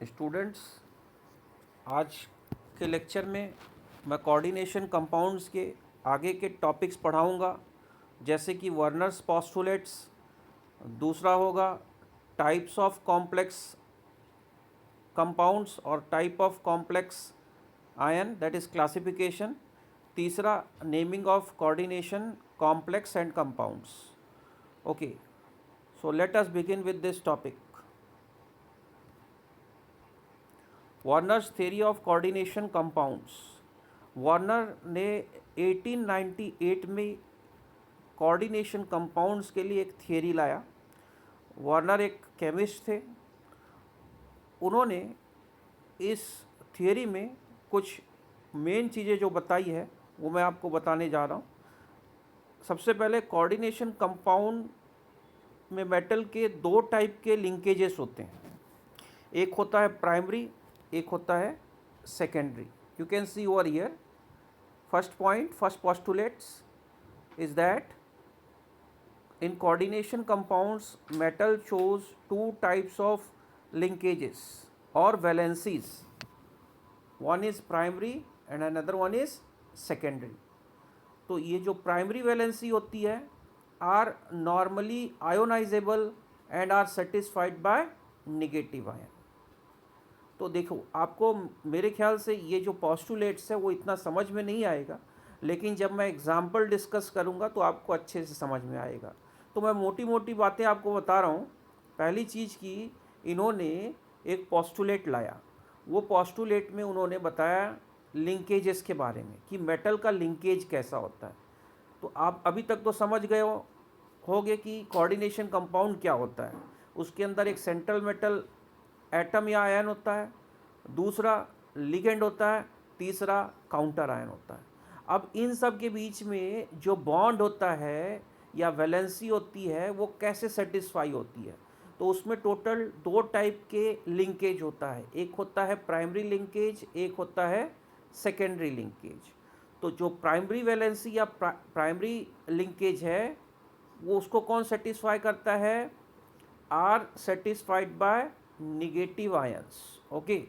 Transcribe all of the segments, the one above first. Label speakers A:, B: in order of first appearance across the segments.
A: Students, आज के lecture में मैं कोऑर्डिनेशन कंपाउंड्स के आगे के टॉपिक्स पढ़ाऊंगा, जैसे कि वर्नर्स पोस्टुलेट्स, दूसरा होगा टाइप्स ऑफ कॉम्प्लेक्स कंपाउंड्स और type of complex ion, that is classification, तीसरा naming of coordination complex and compounds. Okay, so let us begin with this topic. Warner's theory of coordination compounds. Warner ने 1898 में coordination compounds के लिए एक theory लाया. Warner एक chemist थे. उन्होंने इस थियरी में कुछ मेन चीज़ें जो बताई है वो मैं आपको बताने जा रहा हूँ. सबसे पहले, कोऑर्डिनेशन कंपाउंड में मेटल के दो टाइप के लिंकेजेस होते हैं. एक होता है प्राइमरी, एक होता है secondary. You can C over here. First postulates is that in coordination compounds metal shows two types of linkages or valencies. One is primary and another one is secondary. तो ये जो प्राइमरी वैलेंसी होती है are normally ionizable and are satisfied by negative ion. तो देखो, आपको मेरे ख्याल से ये जो पोस्टुलेट्स है वो इतना समझ में नहीं आएगा, लेकिन जब मैं एग्जाम्पल डिस्कस करूँगा तो आपको अच्छे से समझ में आएगा. तो मैं मोटी मोटी बातें आपको बता रहा हूँ. पहली चीज़ की, इन्होंने एक पोस्टुलेट लाया. वो पोस्टुलेट में उन्होंने बताया लिंकेजेस के बारे में कि मेटल का लिंकेज कैसा होता है. तो आप अभी तक तो समझ गए होगे कि कोऑर्डिनेशन कंपाउंड क्या होता है. उसके अंदर एक सेंट्रल मेटल एटम या आयन होता है, दूसरा लिगेंड होता है, तीसरा काउंटर आयन होता है. अब इन सब के बीच में जो बॉन्ड होता है या वैलेंसी होती है वो कैसे सेटिस्फाई होती है. तो उसमें टोटल दो टाइप के लिंकेज होता है. एक होता है प्राइमरी लिंकेज, एक होता है सेकेंडरी लिंकेज. तो जो प्राइमरी वैलेंसी या प्राइमरी लिंकेज है वो उसको कौन सेटिस्फाई करता है? Are satisfied by negative ions. Okay,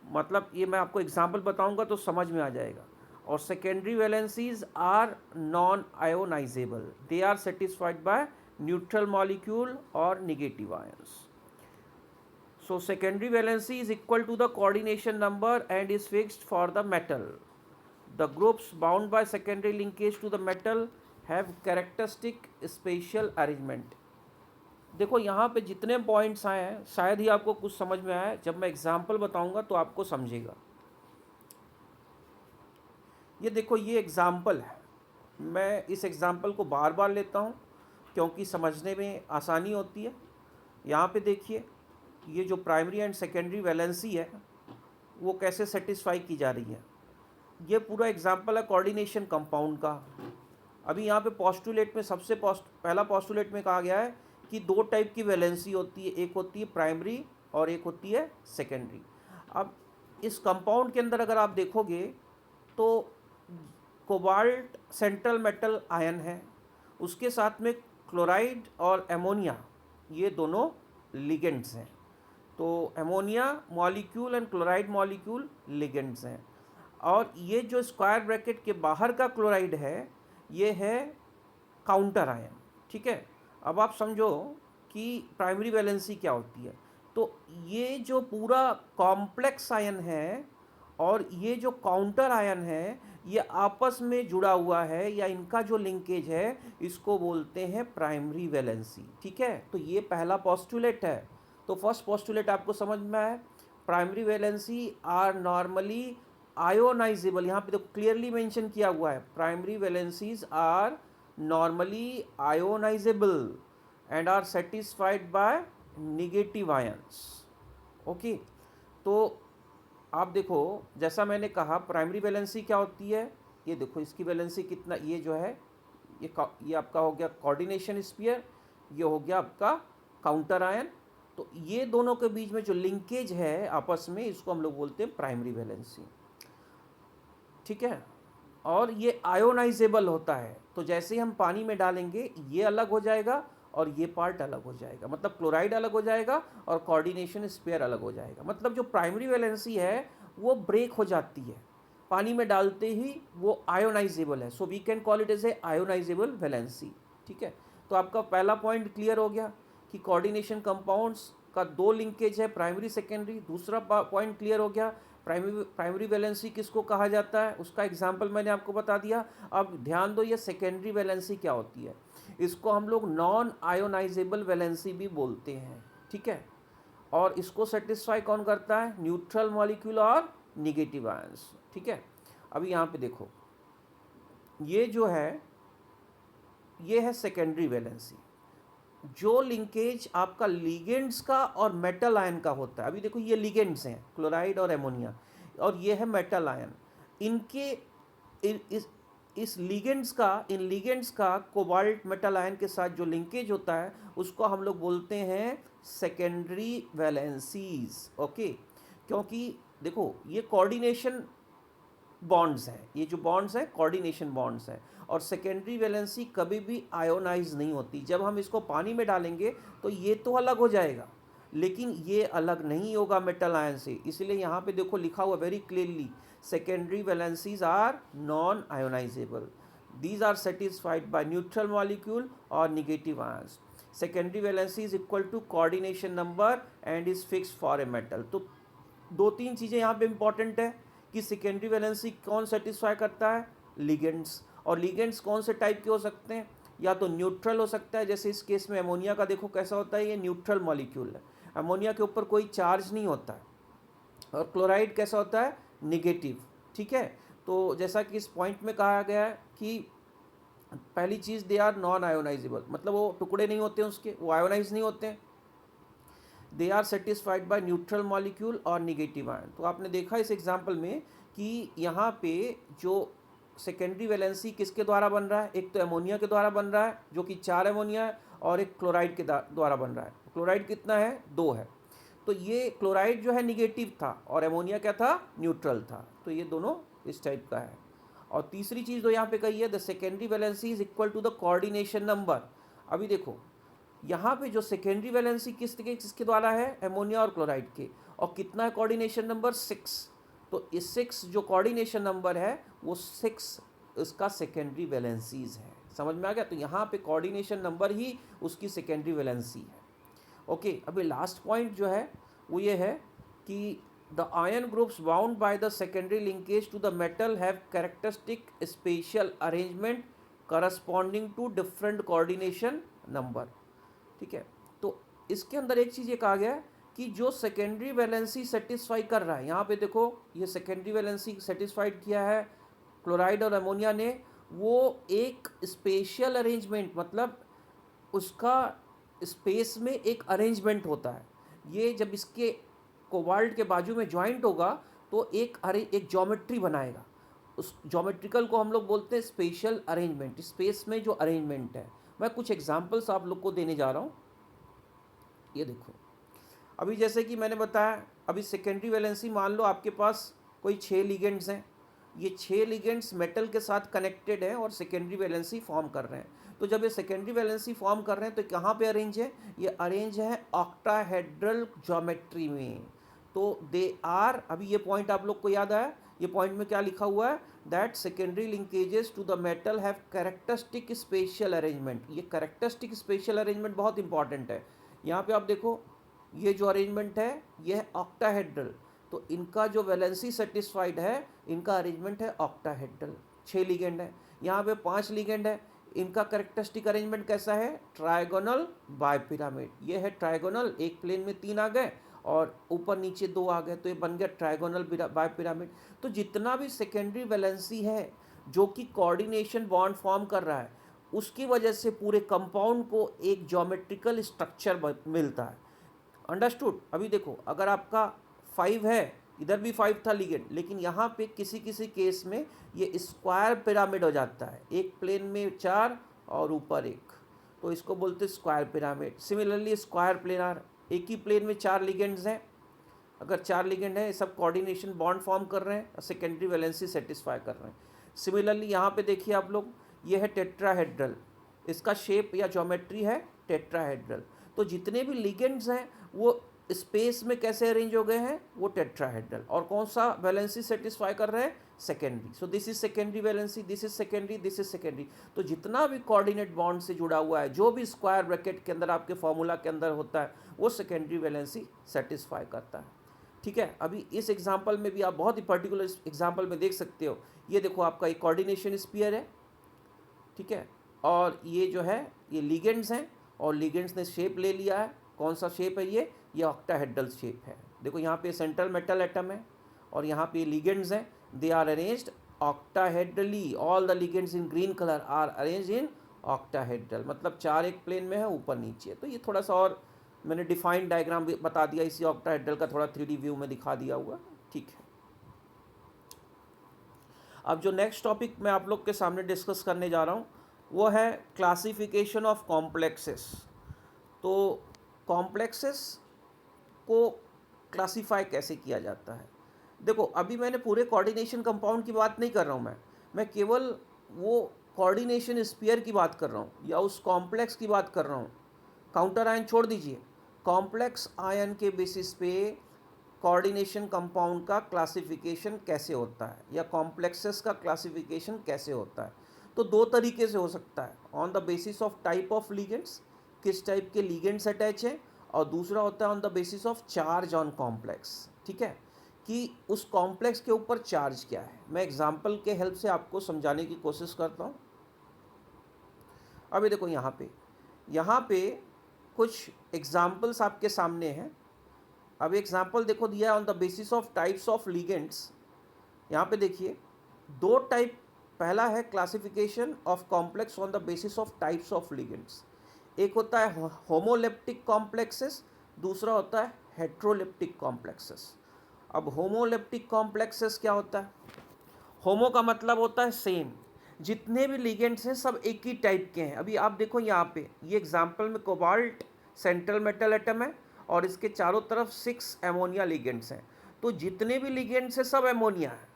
A: मतलब ये मैं आपको एग्जांपल बताऊंगा तो समझ में आ जाएगा. और secondary valencies are non ionisable, they are satisfied by neutral molecule और negative ions. So secondary valency is equal to the coordination number and is fixed for the metal. The groups bound by secondary linkage to the metal have characteristic spatial arrangement. देखो, यहाँ पे जितने points आए हैं शायद ही आपको कुछ समझ में आया. जब मैं एग्जाम्पल बताऊंगा तो आपको समझेगा. ये देखो, ये एग्जाम्पल है. मैं इस एग्जाम्पल को बार बार लेता हूँ क्योंकि समझने में आसानी होती है. यहाँ पे देखिए, ये जो प्राइमरी एंड सेकेंडरी वैलेंसी है वो कैसे सेटिस्फाई की जा रही है. ये पूरा एग्जाम्पल है कोऑर्डिनेशन कंपाउंड का. अभी यहाँ पे पोस्टुलेट में पहला पोस्टुलेट में कहा गया है कि दो टाइप की वैलेंसी होती है, एक होती है प्राइमरी और एक होती है सेकेंडरी. अब इस कंपाउंड के अंदर अगर आप देखोगे तो कोबाल्ट सेंट्रल मेटल आयन है, उसके साथ में क्लोराइड और एमोनिया, ये दोनों लिगेंड्स हैं. तो ammonia molecule and chloride molecule ligands हैं. और ये जो स्क्वायर ब्रैकेट के बाहर का क्लोराइड है ये है काउंटर आयन. ठीक है, अब आप समझो कि प्राइमरी वैलेंसी क्या होती है. तो ये जो पूरा कॉम्प्लेक्स आयन है और ये जो काउंटर आयन है ये आपस में जुड़ा हुआ है, या इनका जो लिंकेज है इसको बोलते हैं प्राइमरी वैलेंसी. ठीक है, तो ये पहला पोस्टुलेट है. तो फर्स्ट पोस्टुलेट आपको समझ में आया. Primary valency are normally ionizable. यहाँ पे तो क्लियरली मेंशन किया हुआ है, primary valencies are normally ionizable and are satisfied by negative ions. Okay, तो आप देखो, जैसा मैंने कहा प्राइमरी वैलेंसी क्या होती है. ये देखो, इसकी वैलेंसी कितना, ये जो है ये आपका हो गया कोऑर्डिनेशन स्फीयर, ये हो गया आपका काउंटर आयन. तो ये दोनों के बीच में जो लिंकेज है आपस में, इसको हम लोग बोलते हैं प्राइमरी वैलेंसी. ठीक है, और ये आयोनाइजेबल होता है. तो जैसे ही हम पानी में डालेंगे ये अलग हो जाएगा और ये पार्ट अलग हो जाएगा, मतलब क्लोराइड अलग हो जाएगा और कोऑर्डिनेशन स्पेयर अलग हो जाएगा। मतलब जो प्राइमरी वैलेंसी है वो ब्रेक हो जाती है, पानी में डालते ही वो आयोनाइजेबल है, so we can call it as a ionizable valency. ठीक है, तो आपका पहला पॉइंट क्लियर हो गया कि कोऑर्डिनेशन कंपाउंड्स का दो लिंकेज है, प्राइमरी सेकेंडरी। दूसरा पॉइंट क्लियर हो गया, प्राइमरी वैलेंसी किसको कहा जाता है, उसका एग्जाम्पल मैंने आपको बता दिया। अब ध्यान दो ये सेकेंडरी वैलेंसी क्या होती है, इसको हम लोग नॉन आयोनाइजेबल वैलेंसी भी बोलते हैं। ठीक है, और इसको सेटिस्फाई कौन करता है, न्यूट्रल मॉलिक्यूल और निगेटिव आयंस। ठीक है, अभी यहाँ पे देखो ये जो है ये है सेकेंडरी वैलेंसी, जो लिंकेज आपका लिगेंड्स का और मेटल आयन का होता है। अभी देखो ये लिगेंड्स हैं क्लोराइड और एमोनिया, और ये है मेटल आयन। इनके इस लिगेंड्स का कोबाल्ट मेटल आयन के साथ जो लिंकेज होता है उसको हम लोग बोलते हैं सेकेंडरी वैलेंसीज। ओके, क्योंकि देखो ये कोऑर्डिनेशन बॉन्ड्स हैं, ये जो बॉन्ड्स हैं कोऑर्डिनेशन बॉन्ड्स हैं, और सेकेंडरी वैलेंसी कभी भी आयोनाइज नहीं होती। जब हम इसको पानी में डालेंगे तो ये तो अलग हो जाएगा, लेकिन ये अलग नहीं होगा मेटल आयन से। इसलिए यहाँ पे देखो लिखा हुआ very clearly, secondary valencies are non ionisable, these are satisfied by neutral molecule और negative ions. Secondary valency is equal to coordination number and is fix for a metal. तो दो तीन चीज़ें यहाँ पे इंपॉर्टेंट है कि सेकेंडरी वैलेंसी कौन सेटिस्फाई करता है, लिगेंड्स। और लिगेंड्स कौन से टाइप के हो सकते हैं, या तो न्यूट्रल हो सकता है, जैसे इस केस में अमोनिया का देखो कैसा होता है, ये न्यूट्रल मॉलिक्यूल है, अमोनिया के ऊपर कोई चार्ज नहीं होता है। और क्लोराइड कैसा होता है, निगेटिव। ठीक है, तो जैसा कि इस पॉइंट में कहा गया है कि पहली चीज़ दे आर नॉन आयोनाइजेबल, मतलब वो टुकड़े नहीं होते हैं उसके, वो आयोनाइज नहीं होते हैं। They are satisfied by neutral molecule और निगेटिव आयन। तो आपने देखा इस एग्जाम्पल में कि यहाँ पे जो सेकेंडरी वैलेंसी किसके द्वारा बन रहा है, एक तो एमोनिया के द्वारा बन रहा है जो कि 4 एमोनिया है, और एक क्लोराइड के द्वारा बन रहा है। क्लोराइड कितना है, 2 है। तो ये क्लोराइड जो है निगेटिव था और एमोनिया क्या था, न्यूट्रल था। तो ये दोनों इस टाइप का है। और तीसरी चीज़ जो यहाँ पे कही है, the secondary valency is equal to the coordination number. अभी देखो यहाँ पे जो सेकेंडरी वैलेंसी किसके द्वारा है, एमोनिया और क्लोराइड के, और कितना है कोऑर्डिनेशन नंबर, 6। तो इस 6 जो कोऑर्डिनेशन नंबर है वो 6 इसका सेकेंडरी वैलेंसीज है। समझ में आ गया, तो यहाँ पे कोऑर्डिनेशन नंबर ही उसकी सेकेंडरी वैलेंसी है। ओके, अभी लास्ट पॉइंट जो है वो ये है कि the ion groups bound by the secondary linkage to the metal have characteristic spatial arrangement corresponding to different coordination number. ठीक है, तो इसके अंदर एक चीज़ ये कहा गया है कि जो सेकेंडरी वैलेंसी सेटिस्फाई कर रहा है, यहाँ पे देखो ये सेकेंडरी वैलेंसी सेटिस्फाइड किया है क्लोराइड और अमोनिया ने, वो एक स्पेशल अरेंजमेंट, मतलब उसका स्पेस में एक अरेंजमेंट होता है। ये जब इसके कोबाल्ट के बाजू में ज्वाइंट होगा तो एक ज्योमेट्री बनाएगा, उस ज्योमेट्रिकल को हम लोग बोलते हैं स्पेशल अरेंजमेंट, स्पेस में जो अरेंजमेंट है। मैं कुछ एग्जांपल्स आप लोग को देने जा रहा हूँ। ये देखो, अभी जैसे कि मैंने बताया, अभी सेकेंडरी वैलेंसी मान लो आपके पास कोई 6 लिगेंड्स हैं, ये 6 लिगेंड्स मेटल के साथ कनेक्टेड हैं और सेकेंडरी वैलेंसी फॉर्म कर रहे हैं। तो जब ये सेकेंडरी वैलेंसी फॉर्म कर रहे हैं तो कहाँ पे अरेंज है, ये अरेंज है ऑक्टाहेड्रल ज्योमेट्री में। तो दे आर, अभी ये पॉइंट आप लोग को याद आया, ये पॉइंट में क्या लिखा हुआ है, that secondary linkages to the metal have characteristic spatial arrangement. ये कैरेक्टरिस्टिक स्पेशल अरेंजमेंट बहुत इंपॉर्टेंट है। यहाँ पे आप देखो ये जो अरेंजमेंट है ये है ऑक्टाहेड्रल, तो इनका जो वैलेंसी सेटिस्फाइड है, इनका अरेंजमेंट है ऑक्टाहेड्रल। 6 लिगेंड है, यहाँ पे 5 लिगेंड है, इनका कैरेक्टरिस्टिक अरेंजमेंट कैसा है, ट्रायगोनल बायपिरामिड। ये है ट्रायगोनल, एक प्लेन में 3 आ गए और ऊपर नीचे 2 आ गए, तो ये बन गया ट्रायगोनल बायपिरामिड। तो जितना भी सेकेंडरी वैलेंसी है जो कि कोऑर्डिनेशन बॉन्ड फॉर्म कर रहा है, उसकी वजह से पूरे कंपाउंड को एक ज्योमेट्रिकल स्ट्रक्चर मिलता है। अंडरस्टूड। अभी देखो अगर आपका 5 है, इधर भी 5 था लिगेंड, लेकिन यहाँ पे किसी किसी केस में ये स्क्वायर पिरामिड हो जाता है, एक प्लेन में 4 और ऊपर 1, तो इसको बोलते हैं square pyramid. Similarly square planar, एक ही प्लेन में 4 लिगेंड्स हैं, अगर 4 लिगेंड हैं, सब कोऑर्डिनेशन बॉन्ड फॉर्म कर रहे हैं और सेकेंडरी वैलेंसी सेटिस्फाई कर रहे हैं। सिमिलरली यहाँ पे देखिए आप लोग, ये है टेट्राहेड्रल, इसका शेप या ज्योमेट्री है टेट्राहेड्रल। तो जितने भी लिगेंड्स हैं वो स्पेस में कैसे अरेंज हो गए हैं, वो टेट्राहेड्रल। और कौन सा वैलेंसी सेटिस्फाई कर रहे हैं, secondary. So this is secondary valency, this is secondary, this is secondary. तो जितना भी कोऑर्डिनेट बॉन्ड से जुड़ा हुआ है, जो भी स्क्वायर ब्रैकेट के अंदर आपके फॉर्मूला के अंदर होता है, वो सेकेंडरी वैलेंसी सेटिस्फाई करता है। ठीक है, अभी इस एग्जाम्पल में भी आप बहुत ही पर्टिकुलर एग्जाम्पल में देख सकते हो। ये देखो आपका एक कोऑर्डिनेशन स्फीयर है, ठीक है, और ये जो है ये लिगेंड्स हैं, और लिगेंड्स ने शेप ले लिया है। कौन सा शेप है ये ऑक्टाहेड्रल शेप है। देखो यहाँ पे सेंट्रल मेटल एटम है और यहाँ पे लिगेंड्स हैं, they are arranged octahedrally. All the ligands in green colour are arranged in octahedral, मतलब 4 एक प्लेन में है, ऊपर नीचे। तो ये थोड़ा सा और मैंने डिफाइंड डायग्राम भी बता दिया, इसी ऑक्टाहेड्रल का थोड़ा 3D व्यू में दिखा दिया हुआ। ठीक है, अब जो नेक्स्ट टॉपिक मैं आप लोग के सामने डिस्कस करने जा रहा हूँ वो है क्लासिफिकेशन ऑफ कॉम्प्लेक्सेस। तो कॉम्प्लेक्सेस को क्लासिफाई कैसे किया जाता है। देखो अभी मैंने पूरे कोऑर्डिनेशन कंपाउंड की बात नहीं कर रहा हूँ, मैं केवल वो कोऑर्डिनेशन स्फीयर की बात कर रहा हूँ या उस कॉम्प्लेक्स की बात कर रहा हूँ। काउंटर आयन छोड़ दीजिए, कॉम्प्लेक्स आयन के बेसिस पे कोऑर्डिनेशन कंपाउंड का क्लासिफिकेशन कैसे होता है या कॉम्प्लेक्सेस का क्लासिफिकेशन कैसे होता है। तो 2 तरीके से हो सकता है, on the basis of type of ligands, किस टाइप के लिगेंड्स अटैच हैं, और दूसरा होता है on the basis of charge on complex. ठीक है, कि उस कॉम्प्लेक्स के ऊपर चार्ज क्या है। मैं एग्जांपल के हेल्प से आपको समझाने की कोशिश करता हूँ। अभी देखो यहाँ पे कुछ एग्जाम्पल्स आपके सामने हैं। अब एग्जाम्पल देखो दिया on the basis of types of ligands. यहाँ पे देखिए 2 टाइप, पहला है classification of complex on the basis of types of ligands. एक होता है होमोलेप्टिक कॉम्प्लेक्सेस, दूसरा होता है हेट्रोलेप्टिक कॉम्प्लेक्सेस। अब होमोलेप्टिक कॉम्प्लेक्सेस क्या होता है, होमो का मतलब होता है सेम, जितने भी लिगेंड्स हैं सब एक ही टाइप के हैं। अभी आप देखो यहाँ पे ये एग्जाम्पल में कोबाल्ट सेंट्रल मेटल एटम है और इसके चारों तरफ 6 एमोनिया लिगेंड्स हैं। तो जितने भी लिगेंड्स हैं सब एमोनिया है,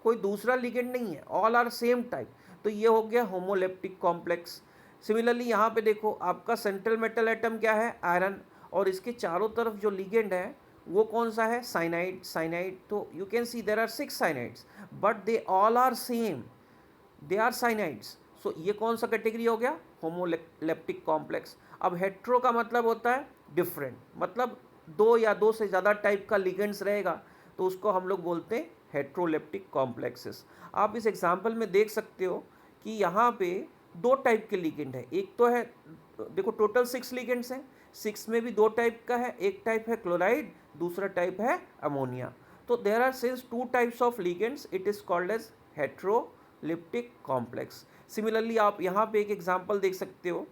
A: कोई दूसरा लिगेंड नहीं है, ऑल आर सेम टाइप। तो ये हो गया होमोलेप्टिक कॉम्प्लेक्स। सिमिलरली यहाँ पे देखो आपका सेंट्रल मेटल एटम क्या है, आयरन, और इसके चारों तरफ जो लिगेंड है वो कौन सा है, साइनाइड। तो you can see there are 6 cyanides but they all are same, they are cyanides. So ये कौन सा कैटेगरी हो गया, होमोलेप्टिक कॉम्प्लेक्स। अब हेट्रो का मतलब होता है डिफरेंट, मतलब 2 या 2 से ज़्यादा टाइप का लिगेंड्स रहेगा, तो उसको हम लोग बोलते हैं हेट्रोलेप्टिक कॉम्प्लेक्सेस। आप इस एग्जाम्पल में देख सकते हो कि यहाँ पे 2 टाइप के लिगेंड है। एक तो है, देखो टोटल 6 लिगेंड्स हैं, 6 में भी 2 टाइप का है, एक टाइप है क्लोराइड, दूसरा टाइप है अमोनिया। तो there are since 2 types of ligands, it is called as heteroleptic complex. Similarly आप यहाँ पे एक एग्जाम्पल देख सकते हो,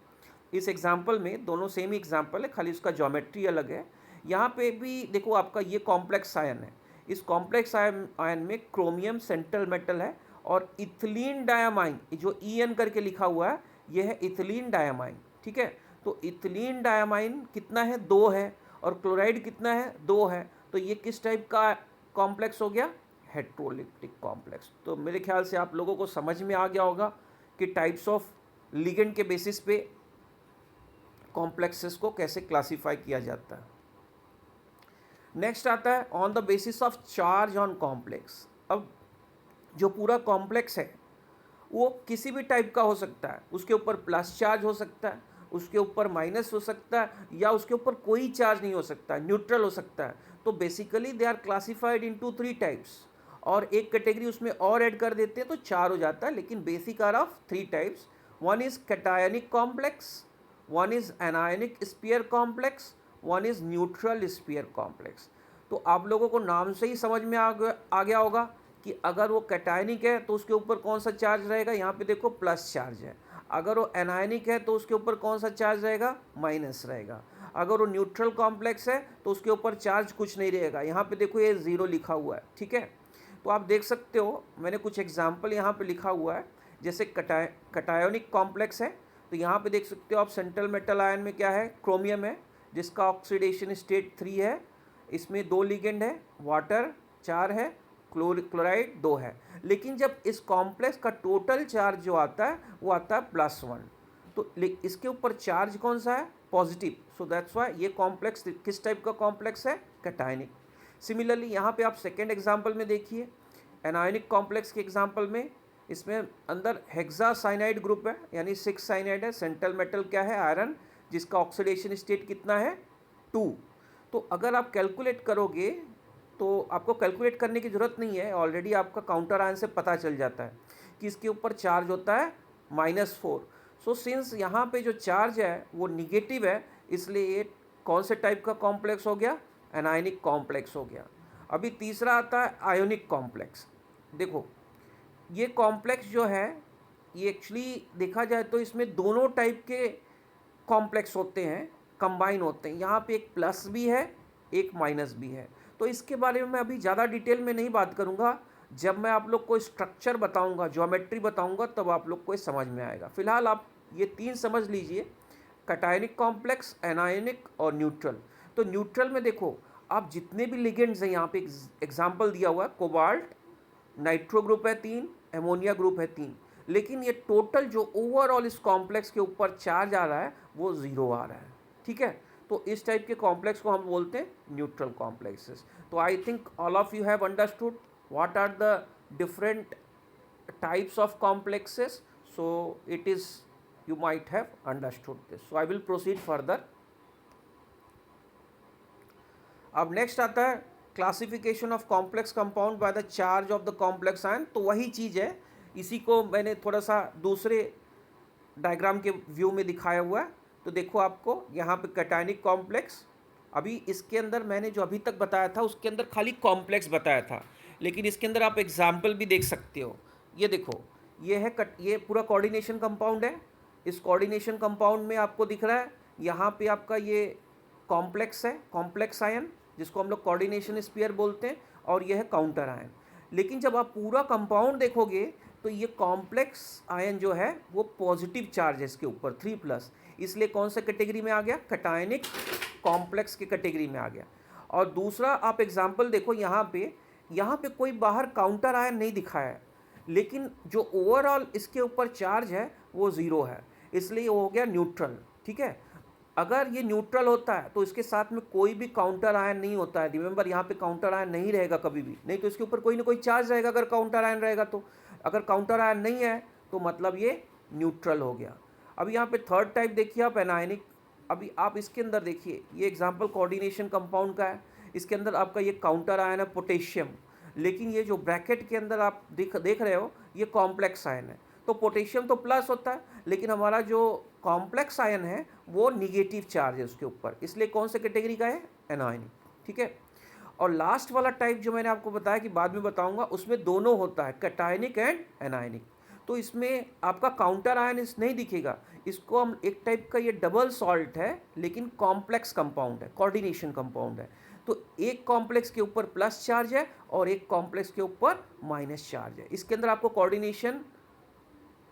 A: इस एग्जाम्पल में दोनों सेम ही एग्जाम्पल है, खाली उसका ज्योमेट्री अलग है। यहाँ पे भी देखो आपका ये कॉम्प्लेक्स आयन है, इस कॉम्प्लेक्स आयन में क्रोमियम सेंट्रल मेटल है और इथिलीन डायमाइन, जो EN करके लिखा हुआ है, ये है इथिलीन डायमाइन। ठीक है, तो इथिलीन डायमाइन कितना है, 2 है, और क्लोराइड कितना है, 2 है। तो ये किस टाइप का कॉम्प्लेक्स हो गया, हेट्रोलेप्टिक कॉम्प्लेक्स। तो मेरे ख्याल से आप लोगों को समझ में आ गया होगा कि टाइप्स ऑफ लिगेंड के बेसिस पे कॉम्प्लेक्सेस को कैसे क्लासीफाई किया जाता है। नेक्स्ट आता है on the basis of charge on complex. अब जो पूरा कॉम्प्लेक्स है वो किसी भी टाइप का हो सकता है, उसके ऊपर प्लस चार्ज हो सकता है, उसके ऊपर माइनस हो सकता है, या उसके ऊपर कोई चार्ज नहीं हो सकता, न्यूट्रल हो सकता है। तो basically they are classified into 3 types, और एक कैटेगरी उसमें और ऐड कर देते हैं तो 4 हो जाता है, लेकिन basic are of 3 types. One is cationic complex, one is anionic sphere complex, one is neutral sphere complex. तो आप लोगों को नाम से ही समझ में आ गया होगा कि अगर वो कैटायनिक है तो उसके ऊपर कौन सा चार्ज रहेगा, यहाँ पे देखो प्लस चार्ज है। अगर वो एनायनिक है तो उसके ऊपर कौन सा चार्ज रहेगा, माइनस रहेगा। अगर वो न्यूट्रल कॉम्प्लेक्स है तो उसके ऊपर चार्ज कुछ नहीं रहेगा, यहाँ पे देखो ये 0 लिखा हुआ है। ठीक है, तो आप देख सकते हो मैंने कुछ एग्जाम्पल यहाँ पे लिखा हुआ है। जैसे कैटायोनिक कॉम्प्लेक्स है, तो यहाँ पे देख सकते हो आप सेंट्रल मेटल आयन में क्या है, क्रोमियम है, जिसका ऑक्सीडेशन स्टेट 3 है, इसमें 2 लिगेंड है, वाटर 4 है, क्लोराइड 2 है। लेकिन जब इस कॉम्प्लेक्स का टोटल चार्ज जो आता है वो आता है +1। तो इसके ऊपर चार्ज कौन सा है, पॉजिटिव, सो दैट्स वाई ये कॉम्प्लेक्स किस टाइप का कॉम्प्लेक्स है, कैटायनिक। सिमिलरली यहाँ पे आप सेकेंड एग्जाम्पल में देखिए, एनायनिक कॉम्प्लेक्स के एग्जाम्पल में इसमें अंदर हेक्सासाइनाइड ग्रुप है, यानी 6 साइनाइड है, सेंट्रल मेटल क्या है, आयरन, जिसका ऑक्सीडेशन स्टेट कितना है, 2। तो अगर आप कैलकुलेट करोगे तो आपको कैलकुलेट करने की ज़रूरत नहीं है, ऑलरेडी आपका काउंटर आयन से पता चल जाता है कि इसके ऊपर चार्ज होता है -4। सो सिंस यहाँ पे जो चार्ज है वो निगेटिव है, इसलिए ये कौन से टाइप का कॉम्प्लेक्स हो गया, एनायनिक कॉम्प्लेक्स हो गया। अभी तीसरा आता है आयोनिक कॉम्प्लेक्स। देखो ये कॉम्प्लेक्स जो है ये एक्चुअली देखा जाए तो इसमें दोनों टाइप के कॉम्प्लेक्स होते हैं, कंबाइन होते हैं। यहाँ पे एक प्लस भी है, एक माइनस भी है। तो इसके बारे में मैं अभी ज़्यादा डिटेल में नहीं बात करूँगा, जब मैं आप लोग को स्ट्रक्चर बताऊँगा, ज्योमेट्री बताऊँगा, तब आप लोग को ये समझ में आएगा। फिलहाल आप ये 3 समझ लीजिए, कैटायनिक कॉम्प्लेक्स, एनायनिक और न्यूट्रल। तो न्यूट्रल में देखो आप जितने भी लिगेंड्स हैं, यहाँ पे एग्जाम्पल दिया हुआ है, कोबाल्ट, नाइट्रो ग्रुप है 3, एमोनिया ग्रुप है 3, लेकिन ये टोटल जो ओवरऑल इस कॉम्प्लेक्स के ऊपर चार्ज आ रहा है वो 0 आ रहा है। ठीक है, तो इस टाइप के कॉम्प्लेक्स को हम बोलते हैं न्यूट्रल कॉम्प्लेक्सेस। तो I think all of you have understood what are the different types of complexes, so it is, you might have understood this, so I will proceed further. अब next आता है classification of complex compound by the charge of the complex ion. तो वही चीज़ है, इसी को मैंने थोड़ा सा दूसरे डायग्राम के व्यू में दिखाया हुआ है। तो देखो आपको यहाँ पे कैटायनिक कॉम्प्लेक्स, अभी इसके अंदर मैंने जो अभी तक बताया था उसके अंदर खाली कॉम्प्लेक्स बताया था, लेकिन इसके अंदर आप एग्जाम्पल भी देख सकते हो। ये देखो ये है ये पूरा कोऑर्डिनेशन कंपाउंड है। इस कोऑर्डिनेशन कंपाउंड में आपको दिख रहा है यहाँ पे आपका ये कॉम्प्लेक्स है, कॉम्प्लेक्स आयन, जिसको हम लोग कोऑर्डिनेशन स्फीयर बोलते हैं, और यह है काउंटर आयन। लेकिन जब आप पूरा कंपाउंड देखोगे तो ये कॉम्प्लेक्स आयन जो है वो पॉजिटिव चार्ज है इसके ऊपर 3+, इसलिए कौन सा कैटेगरी में आ गया, कैटायनिक कॉम्प्लेक्स की कैटेगरी में आ गया। और दूसरा आप एग्जाम्पल देखो, यहाँ पे कोई बाहर काउंटर आयन नहीं दिखाया है, लेकिन जो ओवरऑल इसके ऊपर चार्ज है वो 0 है, इसलिए वो हो गया न्यूट्रल। ठीक है, अगर ये न्यूट्रल होता है तो इसके साथ में कोई भी काउंटर आयन नहीं होता है। रिमेंबर यहाँ पे काउंटर आयन नहीं रहेगा कभी भी, नहीं तो इसके ऊपर कोई ना कोई चार्ज रहेगा अगर काउंटर आयन रहेगा तो। अगर काउंटर आयन नहीं है तो मतलब ये न्यूट्रल हो गया। अब यहाँ पे थर्ड टाइप देखिए आप, एनायनिक। अभी आप इसके अंदर देखिए, ये एग्जाम्पल कोऑर्डिनेशन कंपाउंड का है, इसके अंदर आपका ये काउंटर आयन है पोटेशियम, लेकिन ये जो ब्रैकेट के अंदर आप देख रहे हो ये कॉम्प्लेक्स आयन है। तो पोटेशियम तो प्लस होता है, लेकिन हमारा जो कॉम्प्लेक्स आयन है वो निगेटिव चार्ज है उसके ऊपर, इसलिए कौन से कैटेगरी का है, एनायनिक। ठीक है, और लास्ट वाला टाइप जो मैंने आपको बताया कि बाद में बताऊंगा, उसमें दोनों होता है, कैटायनिक एंड एनायनिक। तो इसमें आपका काउंटर आयन नहीं दिखेगा, इसको हम एक टाइप का ये डबल सॉल्ट है, लेकिन कॉम्प्लेक्स कंपाउंड है, कोऑर्डिनेशन कंपाउंड है। तो एक कॉम्प्लेक्स के ऊपर प्लस चार्ज है और एक कॉम्प्लेक्स के ऊपर माइनस चार्ज है। इसके अंदर आपको कोऑर्डिनेशन,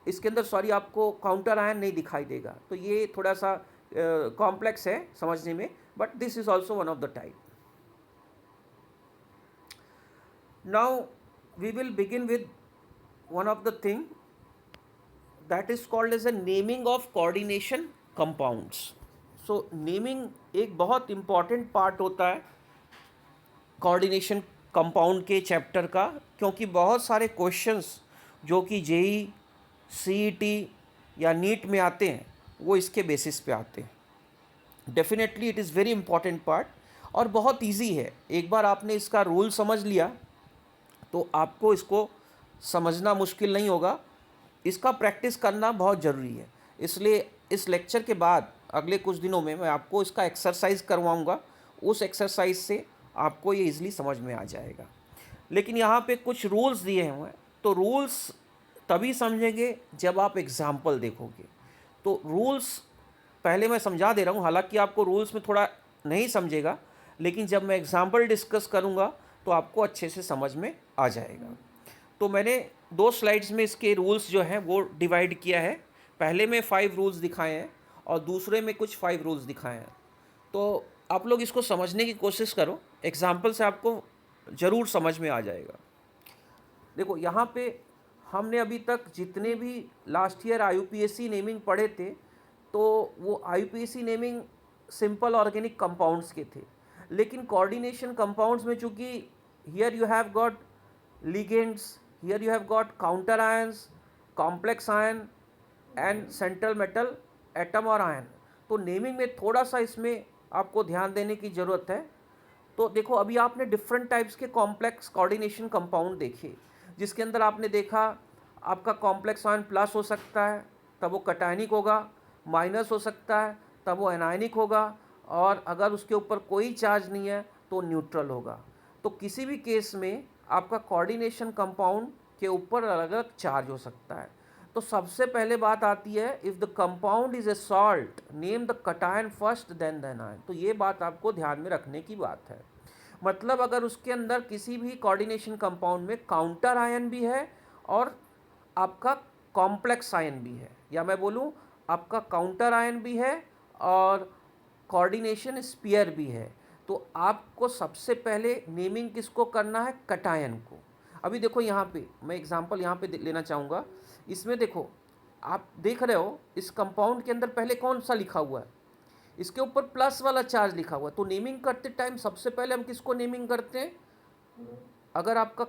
A: इसके अंदर सॉरी आपको काउंटर आयन नहीं दिखाई देगा। तो ये थोड़ा सा कॉम्प्लेक्स है समझने में, but this is also one of the type. Now we will begin with one of the thing that is called as a naming of coordination compounds. So naming एक बहुत इंपॉर्टेंट पार्ट होता है coordination compound के chapter का, क्योंकि बहुत सारे questions जो कि जेई, सीईटी या नीट में आते हैं वो इसके बेसिस पे आते हैं। Definitely it is very important part और बहुत इजी है। एक बार आपने इसका रूल समझ लिया तो आपको इसको समझना मुश्किल नहीं होगा, इसका प्रैक्टिस करना बहुत ज़रूरी है। इसलिए इस लेक्चर के बाद अगले कुछ दिनों में मैं आपको इसका एक्सरसाइज करवाऊँगा, उस एक्सरसाइज से आपको ये ईज़िली समझ में आ जाएगा। लेकिन यहाँ पे कुछ रूल्स दिए हुए हैं, तो रूल्स तभी समझेंगे जब आप एग्जाम्पल देखोगे। तो रूल्स पहले मैं समझा दे रहा हूँ, हालांकि आपको रूल्स में थोड़ा नहीं समझेगा, लेकिन जब मैं एग्जाम्पल डिस्कस करूँगा तो आपको अच्छे से समझ में आ जाएगा। तो मैंने 2 स्लाइड्स में इसके रूल्स जो हैं वो डिवाइड किया है। पहले में 5 रूल्स दिखाए हैं और दूसरे में कुछ 5 रूल्स दिखाए हैं। तो आप लोग इसको समझने की कोशिश करो, एग्जाम्पल से आपको ज़रूर समझ में आ जाएगा। देखो यहाँ पे हमने अभी तक जितने भी लास्ट ईयर IUPAC नेमिंग पढ़े थे तो वो IUPAC naming simple organic compounds के थे, लेकिन कोऑर्डिनेशन कंपाउंड्स में चूंकि here you have got ligands, here you have got counter ions, complex ion and central metal atom और आयन, तो नेमिंग में थोड़ा सा इसमें आपको ध्यान देने की ज़रूरत है। तो देखो अभी आपने डिफरेंट टाइप्स के कॉम्प्लेक्स कोऑर्डिनेशन कंपाउंड देखे, जिसके अंदर आपने देखा आपका कॉम्प्लेक्स आयन प्लस हो सकता है तब वो कटायनिक होगा, माइनस हो सकता है तब वो एनायनिक होगा, और अगर उसके ऊपर कोई चार्ज नहीं है तो न्यूट्रल होगा। तो किसी भी केस में आपका कोऑर्डिनेशन कंपाउंड के ऊपर अलग अलग चार्ज हो सकता है। तो सबसे पहले बात आती है, if the compound is a salt name the cation first then the anion. तो ये बात आपको ध्यान में रखने की बात है। मतलब अगर उसके अंदर किसी भी कोऑर्डिनेशन कंपाउंड में काउंटर आयन भी है और आपका कॉम्प्लेक्स आयन भी है, या मैं बोलूँ आपका काउंटर आयन भी है और कोऑर्डिनेशन स्पीयर भी है, तो आपको सबसे पहले नेमिंग किसको करना है? कटायन को। अभी देखो यहाँ पे मैं एग्जांपल यहाँ पे लेना चाहूँगा। इसमें देखो आप देख रहे हो इस कंपाउंड के अंदर पहले कौन सा लिखा हुआ है? इसके ऊपर प्लस वाला चार्ज लिखा हुआ है। तो नेमिंग करते टाइम सबसे पहले हम किसको नेमिंग करते हैं? अगर आपका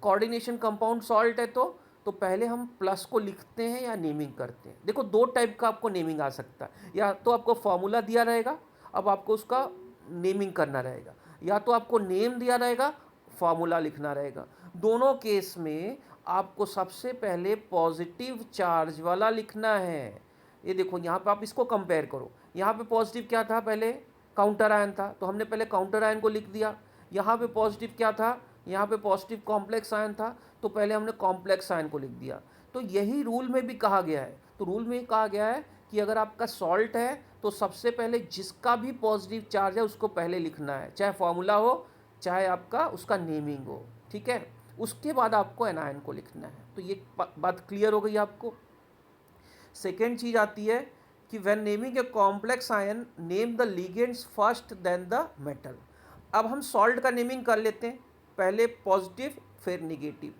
A: कोऑर्डिनेशन कंपाउंड सॉल्ट है तो पहले हम प्लस को लिखते हैं या नेमिंग करते हैं। देखो दो टाइप का आपको नेमिंग आ सकता है, या तो आपको फॉर्मूला दिया रहेगा, अब आपको उसका नेमिंग करना रहेगा, या तो आपको नेम दिया रहेगा, फॉर्मूला लिखना रहेगा। दोनों केस में आपको सबसे पहले पॉजिटिव चार्ज वाला लिखना है। ये देखो यहाँ पे आप इसको कंपेयर करो, यहाँ पे पॉजिटिव क्या था? पहले काउंटर आयन था, तो हमने पहले काउंटर आयन को लिख दिया। यहाँ पे पॉजिटिव क्या था? यहाँ पे पॉजिटिव कॉम्प्लेक्स आयन था, तो पहले हमने कॉम्प्लेक्स आयन को लिख दिया। तो यही रूल में भी कहा गया है। तो रूल में कहा गया है कि अगर आपका सॉल्ट है तो सबसे पहले जिसका भी पॉजिटिव चार्ज है उसको पहले लिखना है, चाहे फॉर्मूला हो चाहे आपका उसका नेमिंग हो, ठीक है। उसके बाद आपको एनायन को लिखना है। तो ये बात क्लियर हो गई आपको। सेकेंड चीज़ आती है कि when naming a complex ion name the ligands first then the metal. अब हम सॉल्ट का नेमिंग कर लेते हैं, पहले पॉजिटिव फिर निगेटिव।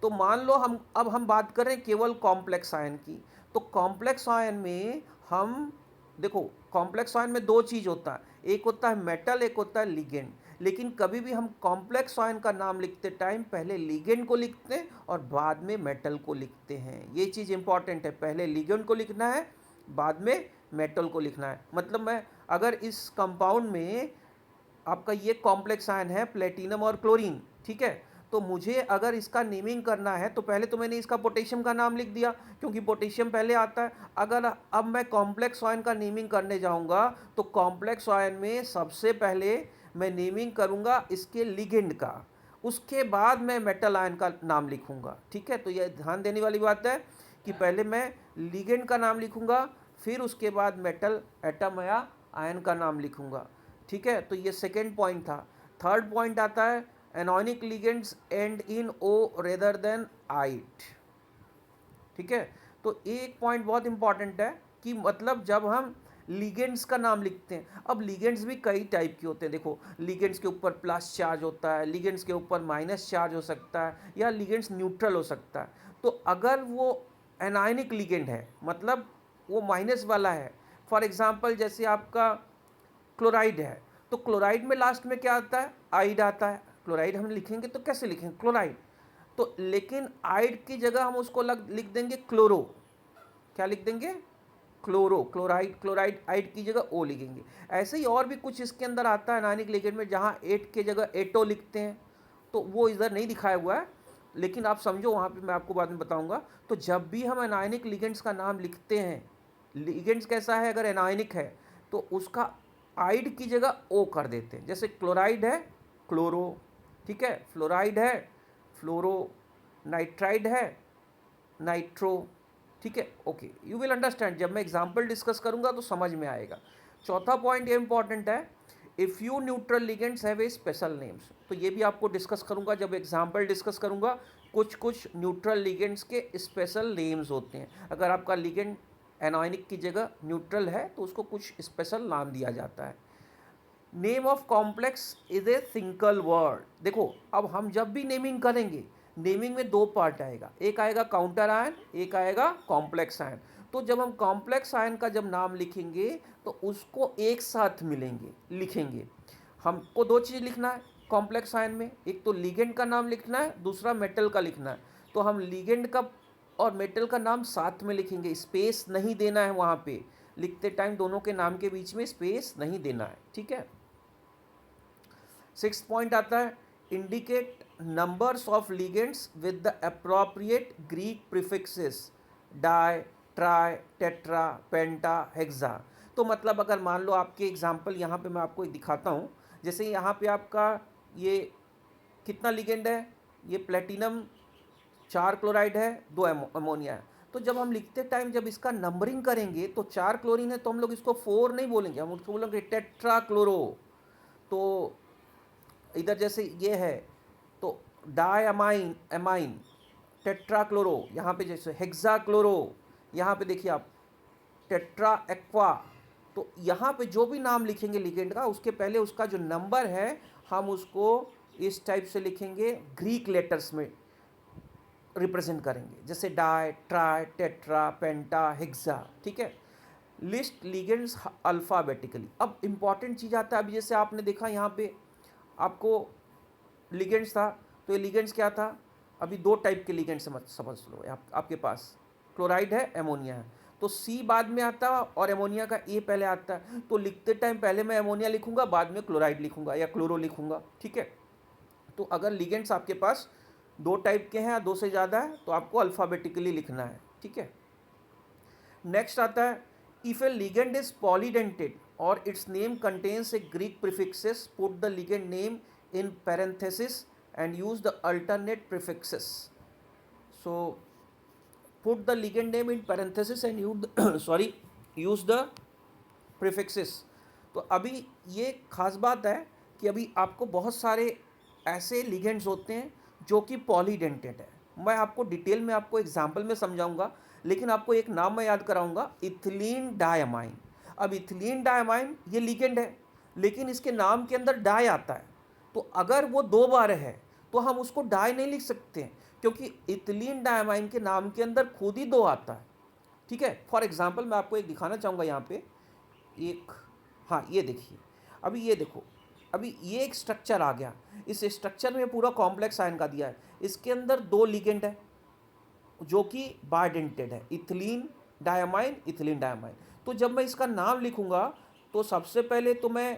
A: तो मान लो हम बात कर रहे हैं केवल कॉम्प्लेक्स आयन की। तो कॉम्प्लेक्स आयन में हम देखो कॉम्प्लेक्स आयन में दो चीज़ होता है, एक होता है मेटल, एक होता है लिगेंड। लेकिन कभी भी हम कॉम्प्लेक्स आयन का नाम लिखते टाइम पहले लिगेंड को लिखते हैं और बाद में मेटल को लिखते हैं। ये चीज़ इंपॉर्टेंट है, पहले लिगेंड को लिखना है बाद में मेटल को लिखना है। मतलब मैं अगर इस कंपाउंड में आपका ये कॉम्प्लेक्स आयन है प्लेटिनम और क्लोरीन, ठीक है, तो मुझे अगर इसका नेमिंग करना है तो पहले तो मैंने इसका पोटेशियम का नाम लिख दिया क्योंकि पोटेशियम पहले आता है। अगर अब मैं कॉम्प्लेक्स आयन का नेमिंग करने जाऊंगा तो कॉम्प्लेक्स आयन में सबसे पहले मैं नेमिंग करूंगा इसके लिगेंड का, उसके बाद मैं मेटल आयन का नाम लिखूंगा, ठीक है। तो यह ध्यान देने वाली बात है कि पहले मैं लिगेंड का नाम लिखूंगा फिर उसके बाद मेटल एटम या आयन का नाम लिखूंगा, ठीक है। तो ये सेकेंड पॉइंट था। थर्ड पॉइंट आता है anionic ligands and in o rather than ide, ठीक है। तो एक पॉइंट बहुत इंपॉर्टेंट है कि मतलब जब हम लिगेंड्स का नाम लिखते हैं, अब लिगेंड्स भी कई टाइप के होते हैं। देखो लिगेंड्स के ऊपर प्लस चार्ज होता है, लिगेंड्स के ऊपर माइनस चार्ज हो सकता है, या लिगेंड्स न्यूट्रल हो सकता है। तो अगर वो एनायनिक लिगेंड है मतलब वो माइनस वाला है, फॉर एग्जांपल जैसे आपका क्लोराइड है, तो क्लोराइड में लास्ट में क्या आता है? आइड आता है। क्लोराइड हम लिखेंगे तो कैसे लिखेंगे? क्लोराइड। तो लेकिन आइड की जगह हम उसको लिख देंगे क्लोरो। क्या लिख देंगे? Chloro, chloride. क्लोराइड आइड की जगह ओ लिखेंगे। ऐसे ही और भी कुछ इसके अंदर आता है एनायनिक लिगेंड में, जहाँ एट की जगह एटो लिखते हैं, तो वो इधर नहीं दिखाया हुआ है, लेकिन आप समझो वहाँ पे मैं आपको बाद में बताऊँगा। तो जब भी हम एनायनिक लिगेंड्स का नाम लिखते हैं, लिगेंड्स कैसा है? अगर एनायनिक है तो उसका आइड की जगह ओ कर देते हैं। जैसे क्लोराइड है क्लोरो, ठीक है, फ्लोराइड है फ्लोरो, नाइट्राइड है नाइट्रो, ठीक है। ओके, यू विल अंडरस्टैंड, जब मैं एग्जांपल डिस्कस करूंगा तो समझ में आएगा। चौथा पॉइंट ये इंपॉर्टेंट है, a few neutral ligands have a special names. तो ये भी आपको डिस्कस करूंगा जब एग्जांपल डिस्कस करूंगा। कुछ न्यूट्रल लिगेंड्स के स्पेशल नेम्स होते हैं। अगर आपका लिगेंड एनायनिक की जगह न्यूट्रल है तो उसको कुछ स्पेशल नाम दिया जाता है। Name of complex is a single word. देखो अब हम जब भी नेमिंग करेंगे, नेमिंग में दो पार्ट आएगा, एक आएगा काउंटर आयन, एक आएगा कॉम्प्लेक्स आयन। तो जब हम कॉम्प्लेक्स आयन का जब नाम लिखेंगे तो उसको एक साथ लिखेंगे। हमको दो चीज़ लिखना है कॉम्प्लेक्स आयन में, एक तो लिगेंड का नाम लिखना है, दूसरा मेटल का लिखना है। तो हम लिगेंड का और मेटल का नाम साथ में लिखेंगे, स्पेस नहीं देना है वहाँ पे, लिखते टाइम दोनों के नाम के बीच में स्पेस नहीं देना है, ठीक है। 6th पॉइंट आता है indicate numbers of ligands with the appropriate Greek prefixes di, tri, tetra, penta, hexa. तो मतलब अगर मान लो आपके एग्जांपल यहाँ पे मैं आपको दिखाता हूँ, जैसे यहाँ पे आपका ये कितना लिगेंड है, ये प्लेटिनम 4 क्लोराइड है, 2 अमोनिया है। तो जब हम लिखते टाइम जब इसका नंबरिंग करेंगे तो 4 क्लोरीन है तो हम लोग इसको 4 नहीं बोलेंगे, हम उसको बोलेंगे टेट्रा क्लोरो। तो इधर जैसे ये है तो di amine amine tetra chloro, यहाँ पे जैसे हेक्सा क्लोरो, यहाँ पे देखिए आप टेट्रा एक्वा। तो यहाँ पे जो भी नाम लिखेंगे लिगेंड का उसके पहले उसका जो नंबर है हम उसको इस टाइप से लिखेंगे, ग्रीक लेटर्स में रिप्रेजेंट करेंगे, जैसे die, tri, tetra, penta, hexa, ठीक है। List ligands alphabetically. अब इंपॉर्टेंट चीज़ आता है, अभी जैसे आपने देखा यहाँ पे आपको लिगेंड्स था, तो ये लिगेंड्स क्या था, अभी 2 टाइप के लिगेंड समझ लो आपके पास, क्लोराइड है, एमोनिया है। तो सी बाद में आता है और एमोनिया का ए पहले आता है, तो लिखते टाइम पहले मैं एमोनिया लिखूंगा, बाद में क्लोराइड लिखूंगा या क्लोरो लिखूंगा, ठीक है। तो अगर लिगेंड्स आपके पास 2 टाइप के हैं या 2 से ज़्यादा है तो आपको अल्फ़ाबेटिकली लिखना है, ठीक है। नेक्स्ट आता है if a ligand is polydentate और its name contains a Greek prefixes, put the ligand name in parenthesis and use the alternate prefixes. So put the ligand name in parenthesis and use the prefixes. तो अभी ये खास बात है कि अभी आपको बहुत सारे ऐसे लिगेंड्स होते हैं जो कि पॉलीडेंटेड है। मैं आपको डिटेल में आपको एग्जाम्पल में समझाऊंगा, लेकिन आपको एक नाम मैं याद कराऊंगा, इथिलीन डायमाइन। अब इथिलीन डायमाइन ये लिगेंड है, लेकिन इसके नाम के अंदर डाई आता है, तो अगर वो 2 बार है तो हम उसको डाई नहीं लिख सकते हैं, क्योंकि इथिलीन डायमाइन के नाम के अंदर खुद ही 2 आता है, ठीक है। फॉर एग्जांपल मैं आपको एक दिखाना चाहूँगा यहाँ पे एक, हाँ ये देखिए, अभी ये देखो, अभी ये एक स्ट्रक्चर आ गया, इस स्ट्रक्चर में पूरा कॉम्प्लेक्स आयन का दिया है, इसके अंदर 2 लिगेंड है जो कि बाइडेंटेड है, इथिलीन डायमाइन। तो जब मैं इसका नाम लिखूँगा तो सबसे पहले तो मैं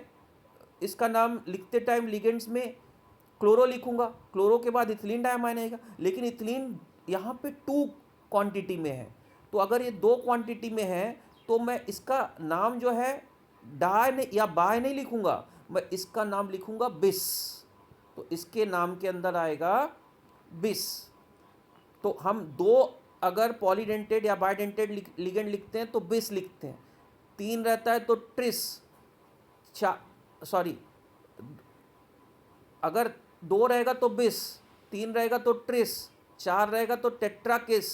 A: इसका नाम लिखते टाइम लिगेंड्स में क्लोरो लिखूंगा, क्लोरो के बाद इथिलीन डायमाइन आएगा, लेकिन इथिलीन यहाँ पे 2 क्वांटिटी में है, तो अगर ये 2 क्वांटिटी में है तो मैं इसका नाम जो है डाई या बाय नहीं लिखूंगा, मैं इसका नाम लिखूंगा बिस। तो इसके नाम के अंदर आएगा बिस। तो हम 2 अगर पॉलीडेंटेड या बाइडेंटेड लिगेंड लिखते हैं तो बिस लिखते हैं, 3 रहता है तो ट्रिस, अगर 2 रहेगा तो बिस, 3 रहेगा तो ट्रिस, 4 रहेगा तो टेट्राकिस,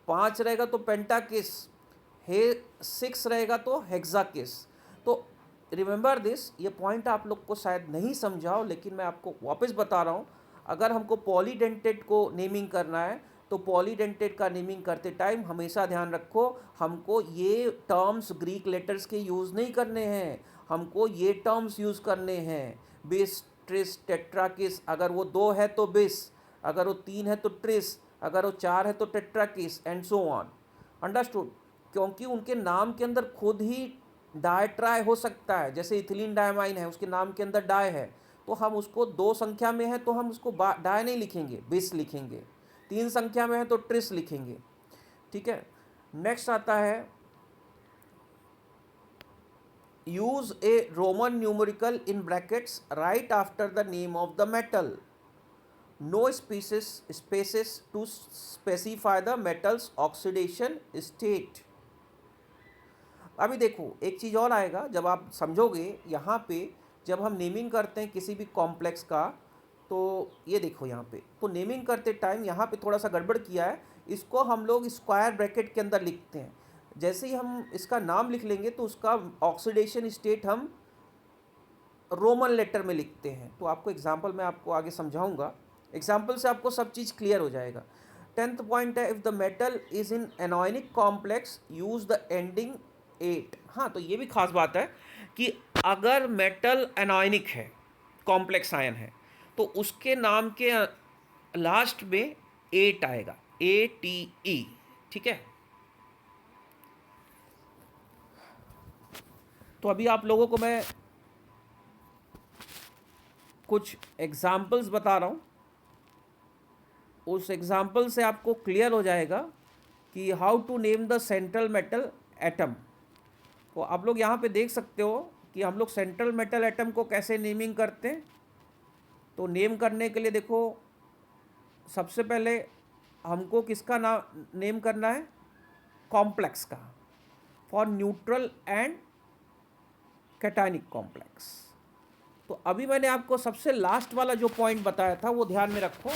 A: 5 रहेगा तो पेंटाकिस, 6 रहेगा तो हेक्साकिस। तो रिमेंबर दिस, ये पॉइंट आप लोग को शायद नहीं समझाओ, लेकिन मैं आपको वापस बता रहा हूँ। अगर हमको पॉलीडेंटेड को नेमिंग करना है तो पॉलीडेंटेड का नेमिंग करते टाइम हमेशा ध्यान रखो, हमको ये टर्म्स ग्रीक लेटर्स के यूज़ नहीं करने हैं, हमको ये टर्म्स यूज़ करने हैं, बिस, ट्रिस, टेट्राकिस। अगर वो 2 है तो बिस, अगर वो 3 है तो ट्रिस, अगर वो 4 है तो tetrakis, and so on. Understood? क्योंकि उनके नाम के अंदर खुद ही डाई ट्राई हो सकता है, जैसे इथिलीन डायमाइन है उसके नाम के अंदर डाई है, तो हम उसको 2 संख्या में है तो हम उसको डाई नहीं लिखेंगे, बिस लिखेंगे, 3 संख्या में है तो ट्रिस लिखेंगे, ठीक है। नेक्स्ट आता है use a Roman numeral in brackets right after the name of the metal, no spaces to specify the metal's oxidation state। अभी देखो एक चीज़ और आएगा जब आप समझोगे, यहाँ पे जब हम नेमिंग करते हैं किसी भी कॉम्प्लेक्स का, तो ये देखो यहाँ पे, तो नेमिंग करते टाइम यहाँ पे थोड़ा सा गड़बड़ किया है, इसको हम लोग स्क्वायर ब्रैकेट के अंदर लिखते हैं। जैसे ही हम इसका नाम लिख लेंगे तो उसका ऑक्सीडेशन स्टेट हम रोमन लेटर में लिखते हैं। तो आपको एग्जांपल मैं आपको आगे समझाऊंगा, एग्जांपल से आपको सब चीज़ क्लियर हो जाएगा। 10th पॉइंट है, if the metal is in anionic complex use the ending 8। हाँ, तो ये भी खास बात है कि अगर मेटल एनोनिक है, कॉम्प्लेक्स आयन है, तो उसके नाम के लास्ट में 8 आएगा, ATE। ठीक है, तो अभी आप लोगों को मैं कुछ एग्जाम्पल्स बता रहा हूँ, उस एग्जाम्पल से आपको क्लियर हो जाएगा कि how to name the central metal atom. तो आप लोग यहाँ पे देख सकते हो कि हम लोग सेंट्रल मेटल एटम को कैसे नेमिंग करते हैं। तो नेम करने के लिए देखो, सबसे पहले हमको किसका नाम नेम करना है, कॉम्प्लेक्स का, for neutral and cationic complex. तो अभी मैंने आपको सबसे लास्ट वाला जो पॉइंट बताया था वो ध्यान में रखो।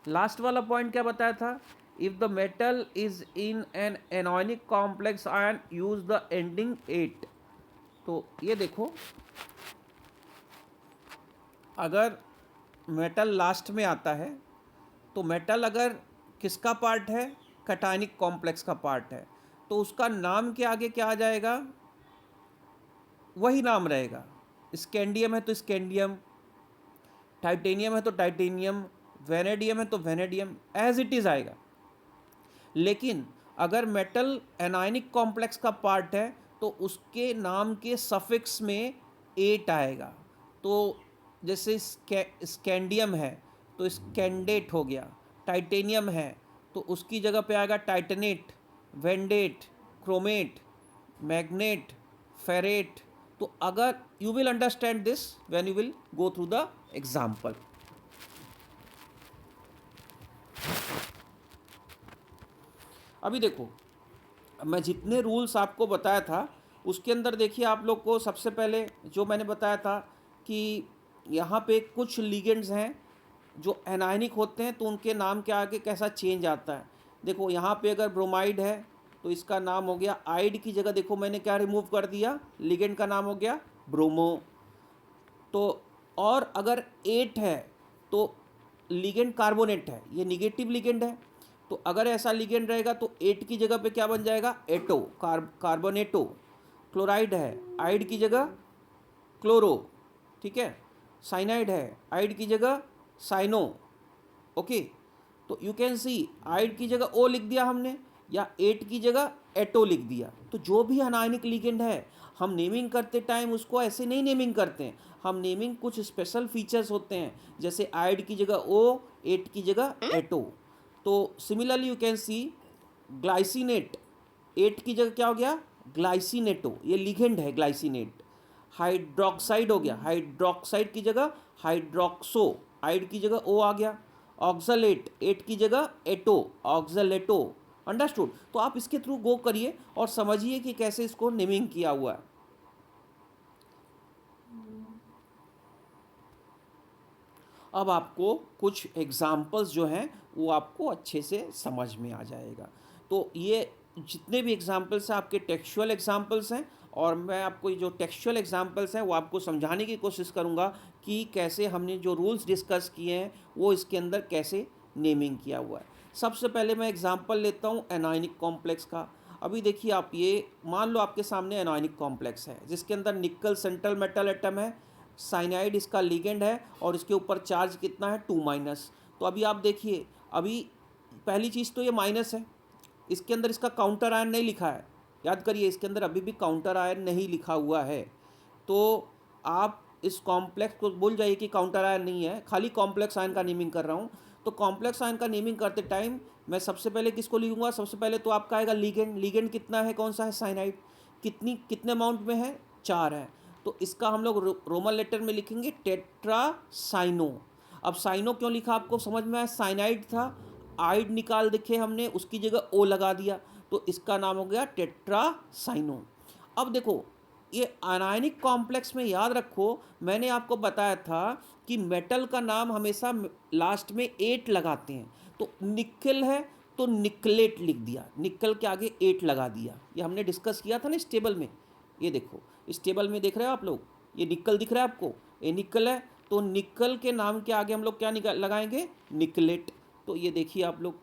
A: लास्ट वाला पॉइंट क्या बताया था, if the metal is in an anionic complex ion use the ending 8। तो ये देखो, अगर मेटल लास्ट में आता है तो मेटल अगर किसका पार्ट है, कैटायनिक कॉम्प्लेक्स का पार्ट है, तो उसका नाम के आगे क्या आ जाएगा, वही नाम रहेगा। स्कैंडियम है तो स्कैंडियम, टाइटेनियम है तो टाइटेनियम, वेनेडियम है तो वेनेडियम, एज इट इज़ आएगा। लेकिन अगर मेटल एनायनिक कॉम्प्लेक्स का पार्ट है तो उसके नाम के सफिक्स में 8 आएगा। तो जैसे स्कैंडियम है तो स्कैंडेट हो गया, टाइटेनियम है तो उसकी जगह पे आएगा टाइटनेट, वेंडेट, क्रोमेट, मैग्नेट, फेरेट। तो अगर you will understand this when you will go through the example. अभी देखो, मैं जितने रूल्स आपको बताया था उसके अंदर देखिए, आप लोग को सबसे पहले जो मैंने बताया था कि यहाँ पे कुछ लिगेंड्स हैं जो एनायनिक होते हैं तो उनके नाम के आगे कैसा चेंज आता है। देखो यहाँ पे अगर ब्रोमाइड है तो इसका नाम हो गया आइड की जगह देखो मैंने क्या रिमूव कर दिया, लिगेंड का नाम हो गया ब्रोमो। तो और अगर 8 है तो लिगेंड कार्बोनेट है, ये निगेटिव लिगेंड है। तो अगर ऐसा लिगेंड रहेगा तो 8 की जगह पे क्या बन जाएगा, एटो, कार्बोनेटो। क्लोराइड है, आइड की जगह क्लोरो, ठीक है। साइनाइड है, आइड की जगह साइनो, ओके। तो यू कैन सी आइड की जगह ओ लिख दिया हमने, या 8 की जगह एटो लिख दिया। तो जो भी अनायनिक लिगेंड है हम नेमिंग करते टाइम उसको ऐसे नहीं नेमिंग करते हैं, हम नेमिंग कुछ स्पेशल फीचर्स होते हैं, जैसे आइड की जगह ओ, 8 की जगह एटो। तो similarly you can C glycinate, 8 की जगह क्या हो गया, ग्लाइसिनेटो, ये लिगेंड है ग्लाइसिनेट। हाइड्रोक्साइड हो गया, हाइड्रोक्साइड की जगह हाइड्रोक्सो, आइड की जगह ओ आ गया। ऑक्सलेट, 8 की जगह एटो, ऑक्सलेटो। अंडरस्टूड। तो आप इसके थ्रू गो करिए और समझिए कि कैसे इसको नेमिंग किया हुआ है। अब आपको कुछ एग्जाम्पल्स जो हैं वो आपको अच्छे से समझ में आ जाएगा। तो ये जितने भी एग्जाम्पल्स हैं आपके टेक्सचुअल एग्जाम्पल्स हैं, और मैं आपको जो टेक्सचुअल एग्जाम्पल्स हैं वो आपको समझाने की कोशिश करूँगा कि कैसे हमने जो रूल्स डिस्कस किए हैं वो इसके अंदर कैसे नेमिंग किया हुआ है। सबसे पहले मैं एग्जाम्पल लेता हूँ एनायनिक कॉम्प्लेक्स का। अभी देखिए आप, ये मान लो आपके सामने एनायनिक कॉम्प्लेक्स है जिसके अंदर निकल सेंट्रल मेटल एटम है, साइनाइड इसका लिगेंड है और इसके ऊपर चार्ज कितना है, 2-। तो अभी आप देखिए, अभी पहली चीज़ तो ये माइनस है, इसके अंदर इसका काउंटर आयन नहीं लिखा है। याद करिए, इसके अंदर अभी भी काउंटर आयन नहीं लिखा हुआ है। तो आप इस कॉम्प्लेक्स को भूल जाइए कि काउंटर आयन नहीं है, खाली कॉम्प्लेक्स आयन का नेमिंग कर रहा हूँ। तो कॉम्प्लेक्स आयन का नेमिंग करते टाइम मैं सबसे पहले किसको लिखूंगा, सबसे पहले तो आपका आएगा लिगेंड। लिगेंड कितना है, कौन सा है, साइनाइड। कितने अमाउंट में है, 4 है। तो इसका हम लोग रोमन लेटर में लिखेंगे टेट्रासाइनो। अब साइनो क्यों लिखा आपको समझ में आया, साइनाइड था, आइड निकाल दिखे हमने, उसकी जगह ओ लगा दिया, तो इसका नाम हो गया टेट्रासाइनो। अब देखो, ये आयनिक कॉम्प्लेक्स में याद रखो, मैंने आपको बताया था कि मेटल का नाम हमेशा लास्ट में 8 लगाते हैं। तो निकल है तो निकलेट लिख दिया, निकल के आगे 8 लगा दिया। ये हमने डिस्कस किया था ना इस टेबल में। ये देखो, इस टेबल में देख रहे हो आप लोग, ये निकल दिख रहा है आपको, ये निकल है तो निकल के नाम के आगे हम लोग क्या लगाएंगे, निकलेट। तो ये देखिए आप लोग,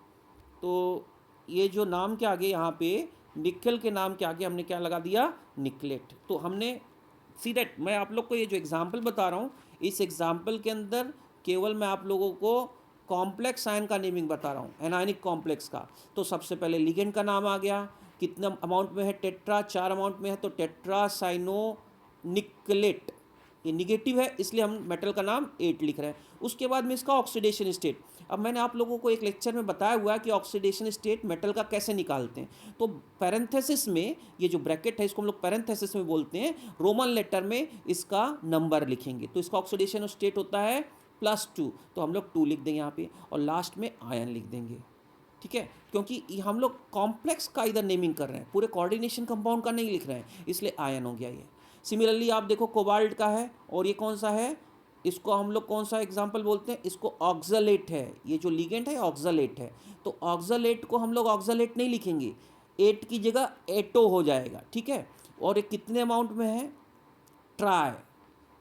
A: तो ये जो नाम के आगे यहाँ पे निकल के नाम के आगे हमने क्या लगा दिया, निकलेट। तो हमने सी दैट, मैं आप लोग को ये जो एग्जाम्पल बता रहा हूँ, इस एग्जाम्पल के अंदर केवल मैं आप लोगों को कॉम्प्लेक्स आयन का नेमिंग बता रहा हूँ, एनायनिक कॉम्प्लेक्स का। तो सबसे पहले लिगेंड का नाम आ गया, कितना अमाउंट में है, टेट्रा, 4 अमाउंट में है, तो टेट्रा साइनो निकलेट, ये निगेटिव है इसलिए हम मेटल का नाम 8 लिख रहे हैं। उसके बाद में इसका ऑक्सीडेशन स्टेट, अब मैंने आप लोगों को एक लेक्चर में बताया हुआ है कि ऑक्सीडेशन स्टेट मेटल का कैसे निकालते हैं। तो पैरेंथेसिस में ये जो ब्रैकेट है इसको हम लोग पैरेंथेसिस में बोलते हैं, रोमन लेटर में इसका नंबर लिखेंगे। तो इसका ऑक्सीडेशन स्टेट होता है +2, तो हम लोग 2 लिख देंगे यहाँ पे, और लास्ट में आयन लिख देंगे, ठीक है। क्योंकि हम लोग कॉम्प्लेक्स का इधर नेमिंग कर रहे हैं, पूरे कोऑर्डिनेशन कंपाउंड का नहीं लिख रहे हैं, इसलिए आयन हो गया ये। सिमिलरली आप देखो कोबाल्ट का है, और ये कौन सा है, इसको हम लोग कौन सा एग्जाम्पल बोलते हैं, इसको ऑक्सलेट है, ये जो लिगेंड है ऑक्सलेट है। तो ऑक्सलेट को हम लोग ऑक्सलेट नहीं लिखेंगे, 8 की जगह एटो हो जाएगा, ठीक है। और ये कितने अमाउंट में है, ट्राई,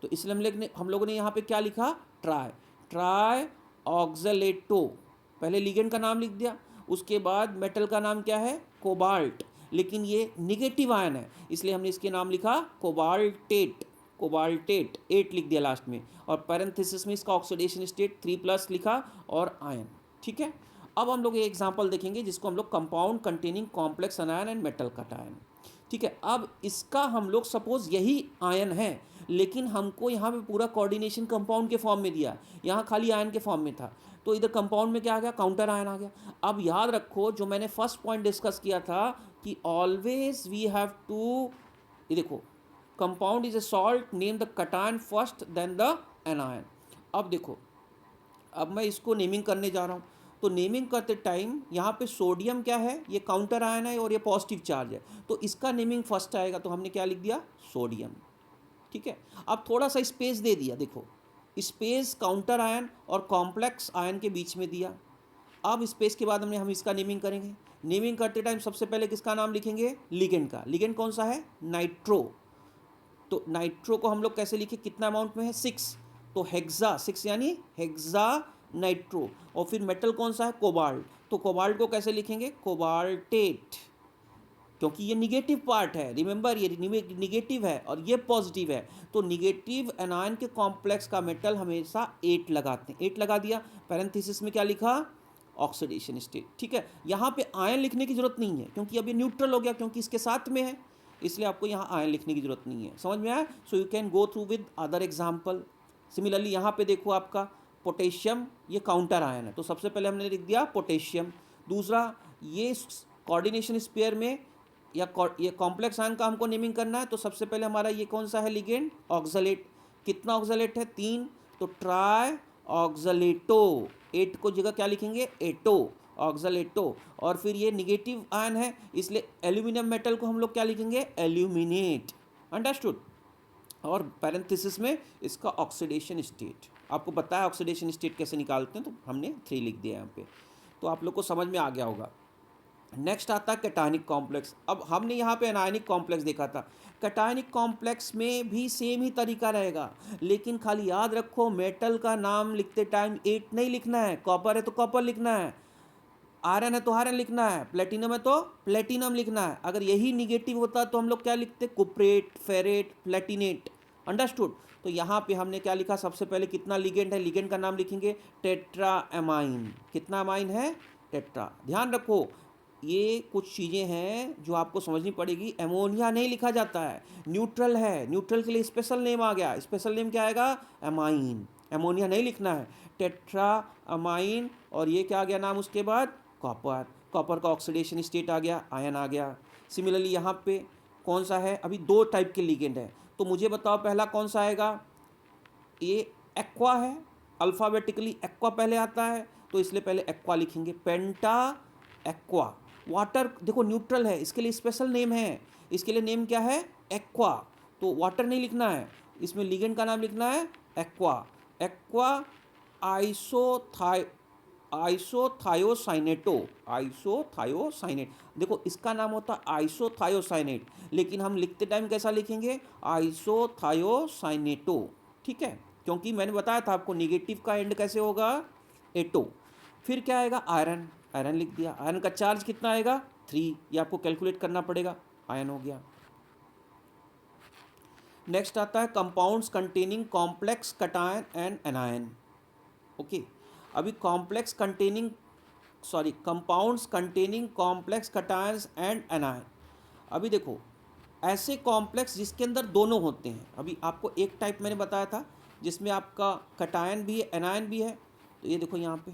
A: तो इसलिए हम लोगों ने यहाँ पे क्या लिखा, ट्राई, ट्राई ऑक्सलेटो। पहले लिगेंड का नाम लिख दिया, उसके बाद मेटल का नाम क्या है, कोबाल्ट, लेकिन ये निगेटिव आयन है इसलिए हमने इसके नाम लिखा कोबाल्टेट, कोबाल्टेट 8 लिख दिया लास्ट में, और पैरेंथेसिस में इसका ऑक्सीडेशन स्टेट 3+ लिखा और आयन, ठीक है। अब हम लोग ये एग्जांपल देखेंगे जिसको हम लोग compound containing complex अनायन and metal cation, ठीक है। अब इसका हम लोग सपोज यही आयन है, लेकिन हमको यहाँ पे पूरा कोऑर्डिनेशन कंपाउंड के फॉर्म में दिया, यहाँ खाली आयन के फॉर्म में था, तो इधर कंपाउंड में क्या आ गया, काउंटर आयन आ गया। अब याद रखो जो मैंने फर्स्ट पॉइंट डिस्कस किया था कि ऑलवेज वी हैव टू, ये देखो, compound is a salt, name the cation first then the anion. अब देखो, अब मैं इसको नेमिंग करने जा रहा हूँ, तो नेमिंग करते टाइम यहाँ पे सोडियम क्या है, ये काउंटर आयन है और ये पॉजिटिव चार्ज है, तो इसका नेमिंग फर्स्ट आएगा, तो हमने क्या लिख दिया, सोडियम, ठीक है। अब थोड़ा सा स्पेस दे दिया, देखो स्पेस काउंटर आयन और कॉम्प्लेक्स आयन के बीच में दिया। अब स्पेस के बाद हम इसका नेमिंग करेंगे। नेमिंग करते टाइम सबसे पहले किसका नाम लिखेंगे, लिगेंड का। लिगेंड कौन सा है, नाइट्रो, तो नाइट्रो को हम लोग कैसे लिखे, कितना अमाउंट में है, 6, तो हेक्सा, 6 यानी हेक्सा नाइट्रो। और फिर मेटल कौन सा है, कोबाल्ट, तो कोबाल्ट को कैसे लिखेंगे, कोबाल्टेट, क्योंकि ये निगेटिव पार्ट है, रिमेंबर ये निगेटिव है और ये पॉजिटिव है, तो निगेटिव एनायन के कॉम्प्लेक्स का मेटल हमेशा 8 लगाते हैं, 8 लगा दिया। पैरेंथेसिस में क्या लिखा, ऑक्सीडेशन स्टेट, ठीक है। यहाँ पे आयन लिखने की जरूरत नहीं है क्योंकि अब ये न्यूट्रल हो गया, क्योंकि इसके साथ में है, इसलिए आपको यहाँ आयन लिखने की जरूरत नहीं है, समझ में आया। So you can go through with other example. Similarly यहाँ पे देखो आपका पोटेशियम, ये काउंटर आयन है, तो सबसे पहले हमने लिख दिया पोटेशियम। दूसरा, ये कोऑर्डिनेशन स्पेयर में या ये कॉम्प्लेक्स आयन का हमको नेमिंग करना है, तो सबसे पहले हमारा ये कौन सा है, लिगेंड ऑक्सलेट, कितना ऑक्सलेट है, 3, तो ट्राई ऑक्सलेटो, 8 को जगह क्या लिखेंगे, एटो, ऑक्सलेटो। और फिर ये निगेटिव आयन है इसलिए एल्यूमिनियम मेटल को हम लोग क्या लिखेंगे, एल्यूमिनेट, अंडरस्टूड। और पैरेंथेसिस में इसका ऑक्सीडेशन स्टेट, आपको पता है ऑक्सीडेशन स्टेट कैसे निकालते हैं, तो हमने 3 लिख दिया यहाँ पे, तो आप लोग को समझ में आ गया होगा। नेक्स्ट आता है कैटायनिक कॉम्प्लेक्स। अब हमने यहाँ पे एनायनिक कॉम्प्लेक्स देखा था, कैटायनिक कॉम्प्लेक्स में भी सेम ही तरीका रहेगा, लेकिन खाली याद रखो मेटल का नाम लिखते टाइम 8 नहीं लिखना है, कॉपर है तो कॉपर लिखना है, आयरन है तो आयरन लिखना है, प्लेटिनम है तो प्लेटिनम लिखना है। अगर यही निगेटिव होता तो हम लोग क्या लिखते, कुप्रेट, फेरेट, प्लेटिनेट, अंडरस्टूड। तो यहाँ पे हमने क्या लिखा, सबसे पहले कितना लिगेंड है, लिगेंड का नाम लिखेंगे टेट्रा एमाइन, कितना अमाइन है, टेट्रा। ध्यान रखो ये कुछ चीज़ें हैं जो आपको समझनी पड़ेगी, एमोनिया नहीं लिखा जाता है, न्यूट्रल है, न्यूट्रल के लिए स्पेशल नेम आ गया, स्पेशल नेम क्या आएगा, एमाइन, एमोनिया नहीं लिखना है, टेट्रा अमाइन। और ये क्या आ गया नाम, उसके बाद कॉपर, कॉपर का ऑक्सीडेशन स्टेट आ गया, आयन आ गया। सिमिलरली यहाँ पे कौन सा है, अभी 2 टाइप के लिगेंड है, तो मुझे बताओ पहला कौन सा आएगा, ये एक्वा है, अल्फ़ाबेटिकली एक्वा पहले आता है, तो इसलिए पहले एक्वा लिखेंगे, पेंटा एक्वा। वाटर देखो न्यूट्रल है, इसके लिए स्पेशल नेम है, इसके लिए नेम क्या है, एक्वा, तो वाटर नहीं लिखना है, इसमें लिगेंड का नाम लिखना है एक्वा, एक्वा आइसोथायोसाइनेटो, आइसोथायोसाइनेट, देखो इसका नाम होता है आइसोथायोसाइनेट, लेकिन हम लिखते टाइम कैसा लिखेंगे, आइसोथायोसाइनेटो, ठीक है। क्योंकि मैंने बताया था आपको निगेटिव का एंड कैसे होगा, एटो। फिर क्या आएगा, आयरन, आयरन लिख दिया। आयरन का चार्ज कितना आएगा, 3, ये आपको कैलकुलेट करना पड़ेगा, आयन हो गया। नेक्स्ट आता है compounds containing complex cation and anion. Okay, अभी compounds containing complex cations and anion. अभी देखो, ऐसे कॉम्प्लेक्स जिसके अंदर दोनों होते हैं। अभी आपको एक टाइप मैंने बताया था जिसमें आपका कटायन भी है, एनायन भी है। तो ये देखो यहाँ पे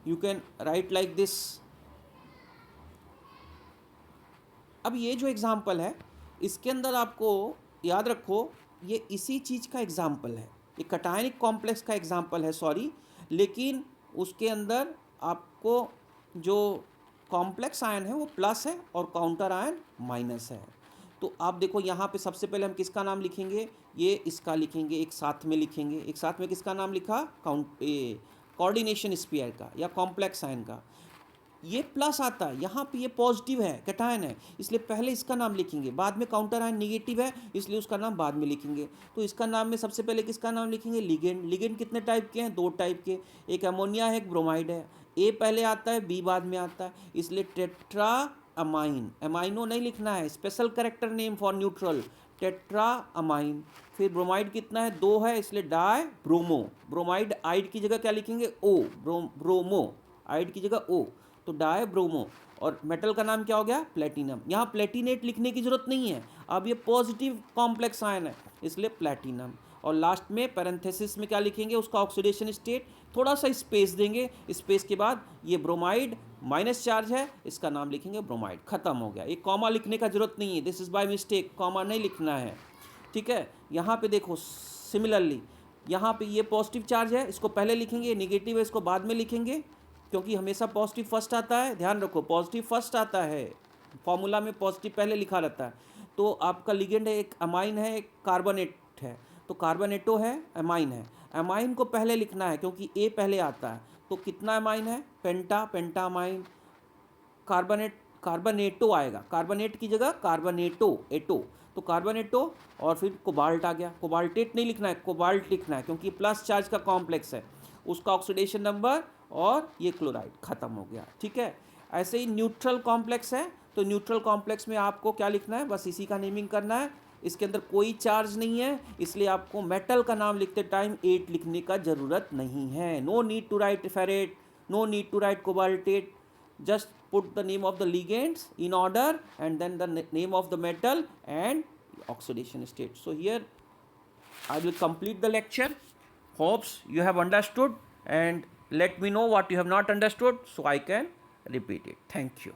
A: you can write like this. अब ये जो एग्जाम्पल है इसके अंदर आपको याद रखो, ये इसी चीज़ का एग्जाम्पल है, ये कटायनिक कॉम्प्लेक्स का एग्जाम्पल है, सॉरी। लेकिन उसके अंदर आपको जो कॉम्प्लेक्स आयन है वो प्लस है और काउंटर आयन माइनस है। तो आप देखो यहाँ पे सबसे पहले हम किसका नाम लिखेंगे, ये इसका लिखेंगे, एक साथ में लिखेंगे। एक साथ में किसका नाम लिखा, कोऑर्डिनेशन स्फीयर का या कॉम्प्लेक्स आयन का। ये प्लस आता है, यहाँ पे ये पॉजिटिव है, कैटायन है, इसलिए पहले इसका नाम लिखेंगे। बाद में काउंटर आयन निगेटिव है इसलिए उसका नाम बाद में लिखेंगे। तो इसका नाम में सबसे पहले किसका नाम लिखेंगे, लिगेंड। लिगेंड कितने टाइप के हैं, 2 टाइप के, एक अमोनिया है, एक ब्रोमाइड है। ए पहले आता है, बी बाद में आता है, इसलिए टेट्रा अमाइन। अमाइनो नहीं लिखना है, special character name for neutral, tetra amine. फिर ब्रोमाइड कितना है, 2 है, इसलिए डाई ब्रोमो। ब्रोमाइड आइड की जगह क्या लिखेंगे, ओ, ब्रोमो, आइड की जगह ओ, तो डाई ब्रोमो। और मेटल का नाम क्या हो गया, प्लेटिनम। यहाँ प्लेटिनेट लिखने की जरूरत नहीं है, अब ये पॉजिटिव कॉम्प्लेक्स आयन है इसलिए प्लेटिनम। और लास्ट में पैरेंथेसिस में क्या लिखेंगे, उसका ऑक्सीडेशन स्टेट, थोड़ा सा स्पेस देंगे, स्पेस के बाद ये ब्रोमाइड माइनस चार्ज है, इसका नाम लिखेंगे ब्रोमाइड, खत्म हो गया। एक कॉमा लिखने का जरूरत नहीं है, this is by mistake, comma नहीं लिखना है, ठीक है। यहाँ पे देखो सिमिलरली, यहाँ पे ये पॉजिटिव चार्ज है, इसको पहले लिखेंगे, निगेटिव है इसको बाद में लिखेंगे, क्योंकि हमेशा पॉजिटिव फर्स्ट आता है, ध्यान रखो पॉजिटिव फर्स्ट आता है, फॉर्मूला में पॉजिटिव पहले लिखा रहता है। तो आपका लिगेंड है, एक अमाइन है, एक कार्बोनेट है, तो कार्बोनेटो है, अमाइन है। अमाइन को पहले लिखना है क्योंकि ए पहले आता है। तो कितना अमाइन है, पेंटा, पेंटा अमाइन। कार्बोनेटो आएगा, कार्बोनेट की जगह कार्बोनेटो, एटो, तो कार्बोनेटो। और फिर कोबाल्ट आ गया, कोबाल्टेट नहीं लिखना है, कोबाल्ट लिखना है क्योंकि प्लस चार्ज का कॉम्प्लेक्स है, उसका ऑक्सीडेशन नंबर, और ये क्लोराइड, खत्म हो गया, ठीक है। ऐसे ही न्यूट्रल कॉम्प्लेक्स है, तो न्यूट्रल कॉम्प्लेक्स में आपको क्या लिखना है, बस इसी का नेमिंग करना है। इसके अंदर कोई चार्ज नहीं है इसलिए आपको मेटल का नाम लिखते टाइम 8 लिखने का ज़रूरत नहीं है। No need to write ferrate, no need to write cobaltate, just put the name of the ligands in order and then the name of the metal and oxidation state. So here I will complete the lecture. Hopes you have understood and let me know what you have not understood so I can repeat it. Thank you.